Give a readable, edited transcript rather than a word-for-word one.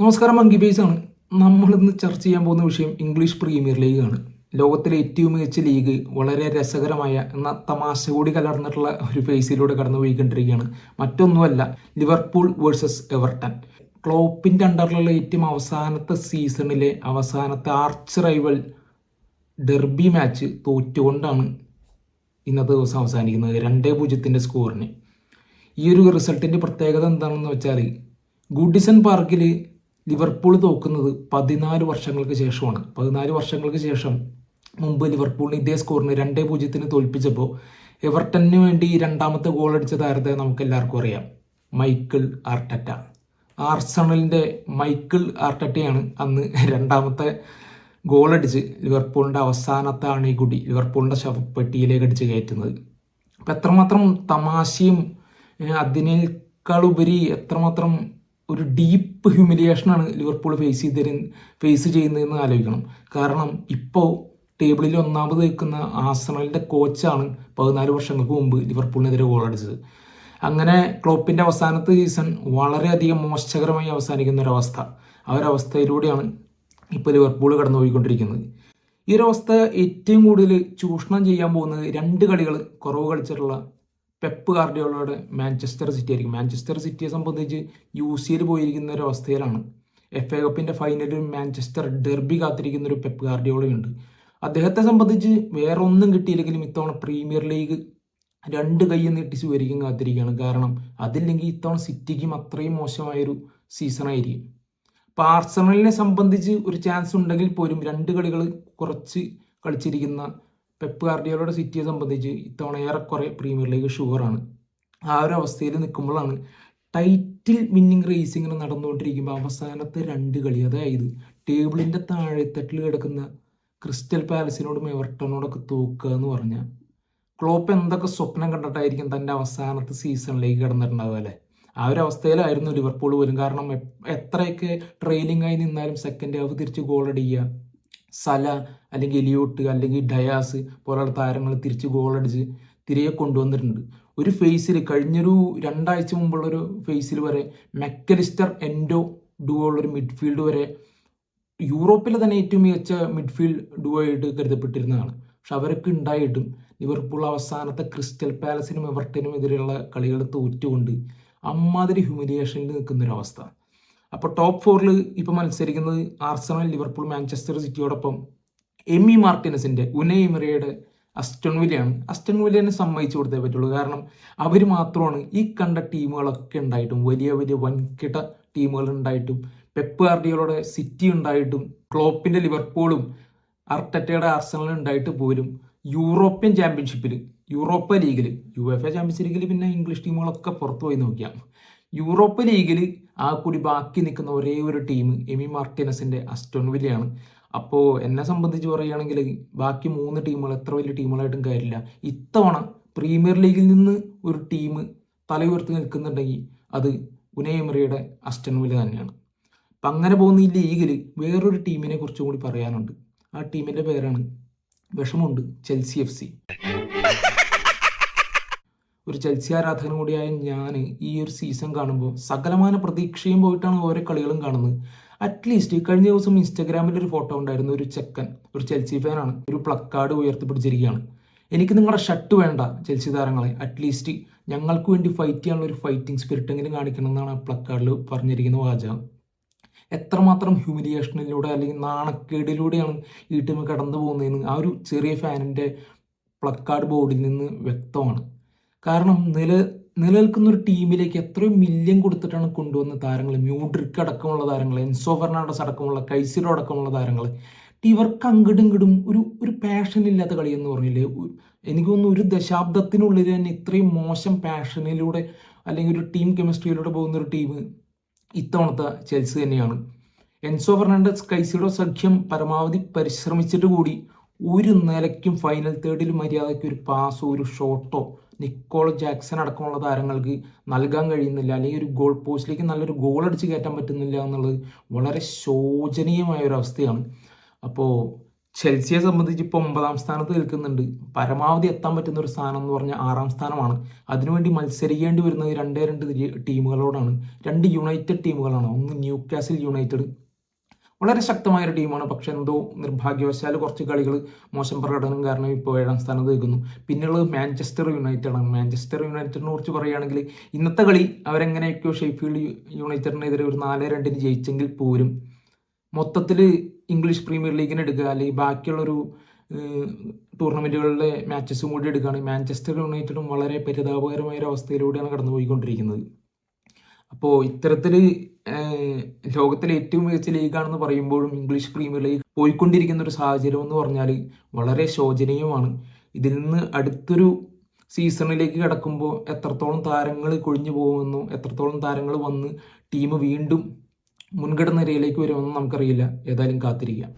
നമസ്കാരം, monkey base ആണ്. നമ്മളിന്ന് ചർച്ച ചെയ്യാൻ പോകുന്ന വിഷയം ഇംഗ്ലീഷ് പ്രീമിയർ ലീഗ് ആണ്. ലോകത്തിലെ ഏറ്റവും മികച്ച ലീഗ് വളരെ രസകരമായ എന്നാൽ തമാശ കൂടി കലർന്നിട്ടുള്ള ഒരു ഫേസിലൂടെ കടന്നുപോയിക്കൊണ്ടിരിക്കുകയാണ്. മറ്റൊന്നുമല്ല, ലിവർപൂൾ വേഴ്സസ് എവർട്ടൺ. ക്ലോപ്പിൻ്റെ അണ്ടറിലുള്ള ഏറ്റവും അവസാനത്തെ സീസണിലെ അവസാനത്തെ ആർച്ച് റൈവൽ ഡെർബി മാച്ച് തോറ്റുകൊണ്ടാണ് ഇന്നത്തെ ദിവസം അവസാനിക്കുന്നത് 2-0 സ്കോറിന്. ഈ ഒരു റിസൾട്ടിൻ്റെ പ്രത്യേകത എന്താണെന്ന് വെച്ചാൽ, ഗുഡിസൺ പാർക്കിൽ ലിവർപൂൾ തോക്കുന്നത് 14 വർഷങ്ങൾക്ക് ശേഷമാണ്. 14 വർഷങ്ങൾക്ക് ശേഷം മുമ്പ് ലിവർപൂളിന് ഇതേ സ്കോറിന് 2-0 തോൽപ്പിച്ചപ്പോൾ എവർട്ടണിന് വേണ്ടി രണ്ടാമത്തെ ഗോൾ അടിച്ച താരത്തെ നമുക്ക് എല്ലാവർക്കും അറിയാം, മൈക്കിൾ ആർട്ടറ്റ. ആർസണലിൻ്റെ മൈക്കിൾ ആർട്ടറ്റയാണ് അന്ന് രണ്ടാമത്തെ ഗോൾ അടിച്ച് ലിവർപൂളിൻ്റെ അവസാനത്തെ അണികൂടി ലിവർപൂളിൻ്റെ ശവപ്പെട്ടിയിലേക്ക് അടിച്ച് കയറ്റുന്നത്. അപ്പം എത്രമാത്രം തമാശയും അതിനേക്കാളുപരി എത്രമാത്രം ഒരു ഡീപ്പ് ഹ്യൂമിലിയേഷനാണ് ലിവർപൂൾ ഫേസ് ചെയ്യുന്നതെന്ന് ആലോചിക്കണം. കാരണം ഇപ്പോൾ ടേബിളിൽ ഒന്നാമത് നിൽക്കുന്ന ആർസണലിൻ്റെ കോച്ചാണ് 14 വർഷങ്ങൾക്ക് മുമ്പ് ലിവർപൂളിനെതിരെ ഗോൾ അടിച്ചത്. അങ്ങനെ ക്ലോപ്പിൻ്റെ അവസാനത്തെ സീസൺ വളരെയധികം മോശകരമായി അവസാനിക്കുന്ന ഒരവസ്ഥ. ആ ഒരവസ്ഥയിലൂടെയാണ് ഇപ്പോൾ ലിവർപൂൾ കടന്നുപോയിക്കൊണ്ടിരിക്കുന്നത്. ഈ ഒരു അവസ്ഥ ഏറ്റവും കൂടുതൽ ചൂഷണം ചെയ്യാൻ പോകുന്നത് 2 കളികൾ കുറവ് കളിച്ചിട്ടുള്ള പെപ്പ് ഗാർഡിയോളയുടെ മാഞ്ചസ്റ്റർ സിറ്റി ആയിരിക്കും. മാഞ്ചസ്റ്റർ സിറ്റിയെ സംബന്ധിച്ച് UCL പോയിരിക്കുന്ന ഒരു അവസ്ഥയിലാണ്. FA കപ്പിൻ്റെ ഫൈനലിൽ മാഞ്ചസ്റ്റർ ഡെർബി കാത്തിരിക്കുന്ന ഒരു പെപ്പ് ഗാർഡിയോളയുണ്ട്. അദ്ദേഹത്തെ സംബന്ധിച്ച് വേറെ ഒന്നും കിട്ടിയില്ലെങ്കിലും ഇത്തവണ പ്രീമിയർ ലീഗ് 2 കൈ നീട്ടി സ്വീകരിക്കും കാത്തിരിക്കുകയാണ്. കാരണം അതില്ലെങ്കിൽ ഇത്തവണ സിറ്റിക്കും അത്രയും മോശമായൊരു സീസണായിരിക്കും. അപ്പോൾ ആർസണലിനെ സംബന്ധിച്ച് ഒരു ചാൻസ് ഉണ്ടെങ്കിൽ പോലും 2 കളികൾ കുറച്ച് കളിച്ചിരിക്കുന്ന പെപ്പ് ഗാർഡിയോളയുടെ സിറ്റിയെ സംബന്ധിച്ച് ഇത്തവണ ഏറെക്കുറെ പ്രീമിയർ ലീഗ് ഷുവറാണ്. ആ ഒരു അവസ്ഥയിൽ നിൽക്കുമ്പോഴാണ് ടൈറ്റിൽ വിന്നിങ് റേസ് ഇങ്ങനെ നടന്നുകൊണ്ടിരിക്കുമ്പോൾ അവസാനത്തെ 2 കളി, അതായത് ടേബിളിൻ്റെ താഴെത്തട്ടിൽ കിടക്കുന്ന ക്രിസ്റ്റൽ പാലസിനോടും എവർട്ടണോടൊക്കെ തോക്കുക എന്ന് പറഞ്ഞാൽ ക്ലോപ്പ് എന്തൊക്കെ സ്വപ്നം കണ്ടിട്ടായിരിക്കും തൻ്റെ അവസാനത്തെ സീസണിലേക്ക് കിടന്നിട്ടുണ്ടാവുക അല്ലേ? ആ ഒരു അവസ്ഥയിലായിരുന്നു ലിവർപൂൾ പോലും. കാരണം എത്രയൊക്കെ ട്രെയിലിംഗ് ആയി നിന്നാലും സെക്കൻഡ് ഹാഫ് തിരിച്ച് ഗോൾ അടിക്കുക, സല അല്ലെങ്കിൽ എലിയോട്ട് അല്ലെങ്കിൽ ഡയാസ് പോലുള്ള താരങ്ങൾ തിരിച്ച് ഗോളടിച്ച് തിരികെ കൊണ്ടുവന്നിട്ടുണ്ട്. ഒരു ഫേസിൽ കഴിഞ്ഞൊരു 2 ആഴ്ച മുമ്പുള്ളൊരു ഫേസിൽ വരെ മെക്കലിസ്റ്റർ എൻഡോ ഡുവോ ഉള്ളൊരു മിഡ്ഫീൽഡ് വരെ യൂറോപ്പിലെ തന്നെ ഏറ്റവും മികച്ച മിഡ്ഫീൽഡ് ഡുവോ ആയിട്ട് കരുതപ്പെട്ടിരുന്നതാണ്. പക്ഷെ അവരൊക്കെ ഉണ്ടായിട്ടും ലിവർപൂൾ അവസാനത്തെ ക്രിസ്റ്റൽ പാലസിനും എവർട്ടനും എതിരെയുള്ള കളികൾ തോറ്റുകൊണ്ട് അമ്മാതിരി ഹ്യൂമിലിയേഷനിൽ നിൽക്കുന്നൊരവസ്ഥ. അപ്പോൾ ടോപ്പ് 4 ഇപ്പോൾ മത്സരിക്കുന്നത് ആർസണൽ, ലിവർപൂൾ, മാഞ്ചസ്റ്റർ സിറ്റിയോടൊപ്പം എമി മാർട്ടിനസിൻ്റെ ഉനൈ എമറിയുടെ അസ്റ്റൺ വില്ലയാണ്. അസ്റ്റൺ വില്ലിനെ സമ്മതിച്ചു കൊടുത്തേ പറ്റുള്ളൂ. കാരണം അവർ മാത്രമാണ് ഈ കണ്ട ടീമുകളൊക്കെ ഉണ്ടായിട്ടും, വലിയ വലിയ വൻകിട ടീമുകൾ ഉണ്ടായിട്ടും, പെപ്പ് ഗാർഡിയോളയുടെ സിറ്റി ഉണ്ടായിട്ടും, ക്ലോപ്പിൻ്റെ ലിവർപൂളും ആർട്ടറ്റയുടെ ആർസണലും ഉണ്ടായിട്ട് പോലും യൂറോപ്യൻ ചാമ്പ്യൻഷിപ്പിൽ, യൂറോപ്പ ലീഗിൽ, UEFA ചാമ്പ്യൻസ് ലീഗിൽ പിന്നെ ഇംഗ്ലീഷ് ടീമുകളൊക്കെ പുറത്തു പോയി നോക്കിയാൽ, യൂറോപ്പ ലീഗിൽ ആ കൂടി ബാക്കി നിൽക്കുന്ന ഒരേ ഒരു ടീം എമി മാർട്ടിനസിൻ്റെ അസ്റ്റൺ വില്ലയാണ്. അപ്പോൾ എന്നെ സംബന്ധിച്ച് പറയുകയാണെങ്കിൽ ബാക്കി 3 ടീമുകൾ എത്ര വലിയ ടീമുകളായിട്ടും കാര്യമില്ല. ഇത്തവണ പ്രീമിയർ ലീഗിൽ നിന്ന് ഒരു ടീം തലയുയർത്തി നിൽക്കുന്നുണ്ടെങ്കിൽ അത് ഉനൈ എമറിയുടെ അസ്റ്റൺ വില്ല തന്നെയാണ്. അപ്പം അങ്ങനെ പോകുന്ന ഈ ലീഗിൽ വേറൊരു ടീമിനെ കുറിച്ചും കൂടി പറയാനുണ്ട്. ആ ടീമിൻ്റെ പേരാണ്, വിഷമുണ്ട്, ചെൽസി FC. ഒരു ചെൽസി ആരാധകനും കൂടിയായ ഞാൻ ഈ ഒരു സീസൺ കാണുമ്പോൾ സകലമാന പ്രതീക്ഷയും പോയിട്ടാണ് ഓരോ കളികളും കാണുന്നത്. അറ്റ്ലീസ്റ്റ് കഴിഞ്ഞ ദിവസം ഇൻസ്റ്റാഗ്രാമിൽ ഒരു ഫോട്ടോ ഉണ്ടായിരുന്നു. ഒരു ചെക്കൻ, ഒരു ചെൽസി ഫാനാണ്, ഒരു പ്ലക്കാർഡ് ഉയർത്തിപ്പിടിച്ചിരിക്കുകയാണ്. എനിക്ക് നിങ്ങളുടെ ഷർട്ട് വേണ്ട ചെൽസി താരങ്ങളെ, അറ്റ്ലീസ്റ്റ് ഞങ്ങൾക്ക് വേണ്ടി ഫൈറ്റ് ചെയ്യാനുള്ള ഒരു ഫൈറ്റിംഗ് സ്പിരിറ്റ് എങ്കിലും കാണിക്കണം എന്നാണ് ആ പ്ലക്കാർഡിൽ പറഞ്ഞിരിക്കുന്ന വാചകം. എത്രമാത്രം ഹ്യൂമിലിയേഷനിലൂടെ അല്ലെങ്കിൽ നാണക്കേടിലൂടെയാണ് ഈ ടീം കടന്നു പോകുന്നതെന്ന് ആ ഒരു ചെറിയ ഫാനിൻ്റെ പ്ലക്കാർഡ് ബോർഡിൽ നിന്ന് വ്യക്തമാണ്. കാരണം നിലനിൽക്കുന്ന ഒരു ടീമിലേക്ക് എത്രയോ മില്യൺ കൊടുത്തിട്ടാണ് കൊണ്ടുവന്ന താരങ്ങൾ, മ്യൂഡ്രിക്ക് അടക്കമുള്ള താരങ്ങൾ, എൻസോ ഫെർണാണ്ടസ് അടക്കമുള്ള, കൈസിഡോ അടക്കമുള്ള താരങ്ങൾ. ഇവർക്ക് അങ്ങടും ഇങ്ങടും ഒരു പാഷൻ ഇല്ലാത്ത കളി എന്ന് പറഞ്ഞില്ലേ? എനിക്ക് തോന്നുന്നു ഒരു ദശാബ്ദത്തിനുള്ളിൽ തന്നെ ഇത്രയും മോശം പാഷനിലൂടെ അല്ലെങ്കിൽ ഒരു ടീം കെമിസ്ട്രിയിലൂടെ പോകുന്ന ഒരു ടീം ഇത്തവണത്തെ ചെൽസി തന്നെയാണ്. എൻസോ ഫെർണാണ്ടസ് കൈസിഡോ സഖ്യം പരമാവധി പരിശ്രമിച്ചിട്ട് കൂടി ഒരു നിലയ്ക്കും ഫൈനൽ തേർഡിൽ മര്യാദയ്ക്ക് ഒരു പാസോ ഒരു ഷോട്ടോ നിക്കോൾ ജാക്സൺ അടക്കമുള്ള താരങ്ങൾക്ക് നൽകാൻ കഴിയുന്നില്ല, അല്ലെങ്കിൽ ഒരു ഗോൾ പോസ്റ്റിലേക്ക് നല്ലൊരു ഗോൾ അടിച്ച് കയറ്റാൻ പറ്റുന്നില്ല എന്നുള്ളത് വളരെ ശോചനീയമായ ഒരു അവസ്ഥയാണ്. അപ്പോൾ ചെൽസിയെ സംബന്ധിച്ച് ഇപ്പോൾ 9ാം സ്ഥാനത്ത് നിൽക്കുന്നുണ്ട്. പരമാവധി എത്താൻ പറ്റുന്ന ഒരു സ്ഥാനം എന്ന് പറഞ്ഞാൽ 6ാം സ്ഥാനമാണ്. അതിനുവേണ്ടി മത്സരിക്കേണ്ടി വരുന്നത് രണ്ടേ രണ്ട് ടീമുകളോടാണ്. 2 യുണൈറ്റഡ് ടീമുകളാണ്. ഒന്ന് ന്യൂകാസിൽ യുണൈറ്റഡ്, വളരെ ശക്തമായ ഒരു ടീമാണ്. പക്ഷെ എന്തോ നിർഭാഗ്യവശാൽ കുറച്ച് കളികൾ മോശം പ്രകടനം കാരണം ഇപ്പോൾ 7ാം സ്ഥാനത്ത് നിൽക്കുന്നു. പിന്നുള്ളത് മാഞ്ചസ്റ്റർ യുണൈറ്റഡ് ആണ്. മാഞ്ചസ്റ്റർ യുണൈറ്റഡിനെ കുറിച്ച് പറയുകയാണെങ്കിൽ ഇന്നത്തെ കളി അവരെങ്ങനെയൊക്കെയോ ഷെഫീൽഡ് യുണൈറ്റഡിനെതിരെ ഒരു 4-2 ജയിച്ചെങ്കിൽ പോലും മൊത്തത്തിൽ ഇംഗ്ലീഷ് പ്രീമിയർ ലീഗിന് എടുക്കുക, അല്ലെങ്കിൽ ബാക്കിയുള്ളൊരു ടൂർണമെൻറ്റുകളിലെ മാച്ചസും കൂടി എടുക്കുകയാണെങ്കിൽ മാഞ്ചസ്റ്റർ യുണൈറ്റഡും വളരെ പരിതാപകരമായ ഒരു അവസ്ഥയിലൂടെയാണ് കടന്നുപോയിക്കൊണ്ടിരിക്കുന്നത്. അപ്പോൾ ഇത്തരത്തിൽ ലോകത്തിലെ ഏറ്റവും മികച്ച ലീഗാണെന്ന് പറയുമ്പോഴും ഇംഗ്ലീഷ് പ്രീമിയർ ലീഗ് പോയിക്കൊണ്ടിരിക്കുന്ന ഒരു സാഹചര്യം എന്ന് പറഞ്ഞാൽ വളരെ ശോചനീയമാണ്. ഇതിൽ നിന്ന് അടുത്തൊരു സീസണിലേക്ക് കടക്കുമ്പോൾ എത്രത്തോളം താരങ്ങൾ കൊഴിഞ്ഞു പോകുമെന്നോ എത്രത്തോളം താരങ്ങൾ വന്ന് ടീം വീണ്ടും മുൻഗണന നിരയിലേക്ക് വരുമെന്നും നമുക്കറിയില്ല. ഏതായാലും കാത്തിരിക്കാം.